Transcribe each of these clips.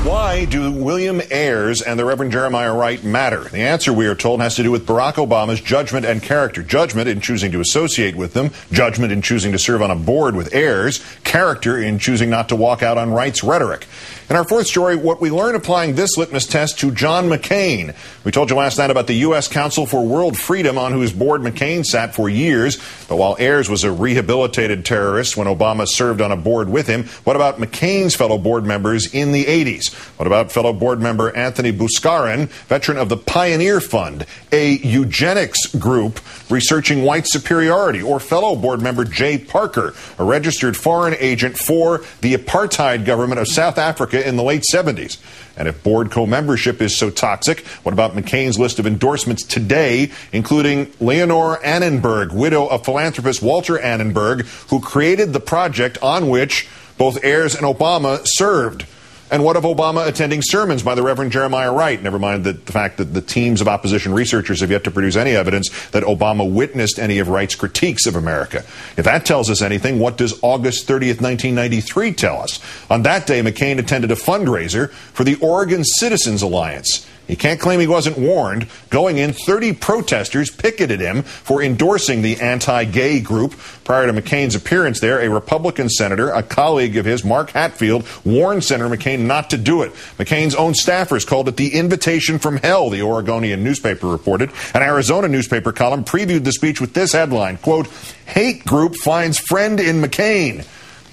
Why do William Ayers and the Reverend Jeremiah Wright matter? The answer, we are told, has to do with Barack Obama's judgment and character. Judgment in choosing to associate with them, judgment in choosing to serve on a board with Ayers, character in choosing not to walk out on Wright's rhetoric. In our fourth story, what we learn applying this litmus test to John McCain. We told you last night about the U.S. Council for World Freedom, on whose board McCain sat for years. But while Ayers was a rehabilitated terrorist when Obama served on a board with him, what about McCain's fellow board members in the 80s? What about fellow board member Anthony Buscarin, veteran of the Pioneer Fund, a eugenics group researching white superiority, or fellow board member Jay Parker, a registered foreign agent for the apartheid government of South Africa in the late 70s? And if board co-membership is so toxic, what about McCain's list of endorsements today, including Leonore Annenberg, widow of philanthropist Walter Annenberg, who created the project on which both Ayers and Obama served? And what of Obama attending sermons by the Reverend Jeremiah Wright? Never mind the fact that the teams of opposition researchers have yet to produce any evidence that Obama witnessed any of Wright's critiques of America. If that tells us anything, what does August 30th, 1993 tell us? On that day, McCain attended a fundraiser for the Oregon Citizens Alliance. He can't claim he wasn't warned. Going in, 30 protesters picketed him for endorsing the anti-gay group. Prior to McCain's appearance there, a Republican senator, a colleague of his, Mark Hatfield, warned Senator McCain not to do it. McCain's own staffers called it the invitation from hell, the Oregonian newspaper reported. An Arizona newspaper column previewed the speech with this headline, quote, "Hate group finds friend in McCain."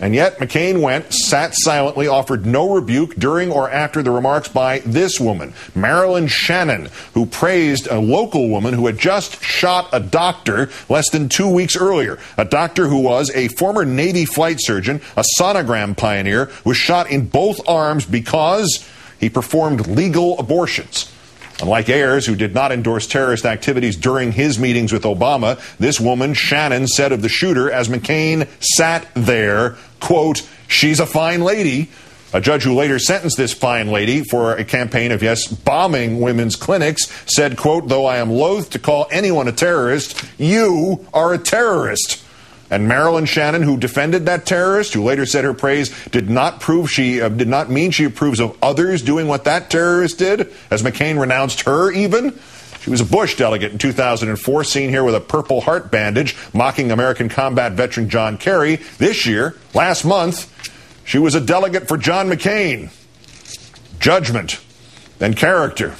And yet McCain went, sat silently, offered no rebuke during or after the remarks by this woman, Marilyn Shannon, who praised a local woman who had just shot a doctor less than 2 weeks earlier. A doctor who was a former Navy flight surgeon, a sonogram pioneer, was shot in both arms because he performed legal abortions. Unlike Ayers, who did not endorse terrorist activities during his meetings with Obama, this woman, Shannon, said of the shooter as McCain sat there, quote, "She's a fine lady." A judge who later sentenced this fine lady for a campaign of, yes, bombing women's clinics said, quote, "Though I am loath to call anyone a terrorist, you are a terrorist." And Marilyn Shannon, who defended that terrorist, who later said her praise did not mean she approves of others doing what that terrorist did, as McCain renounced her even. She was a Bush delegate in 2004, seen here with a Purple Heart bandage, mocking American combat veteran John Kerry. This year, last month, she was a delegate for John McCain. Judgment and character.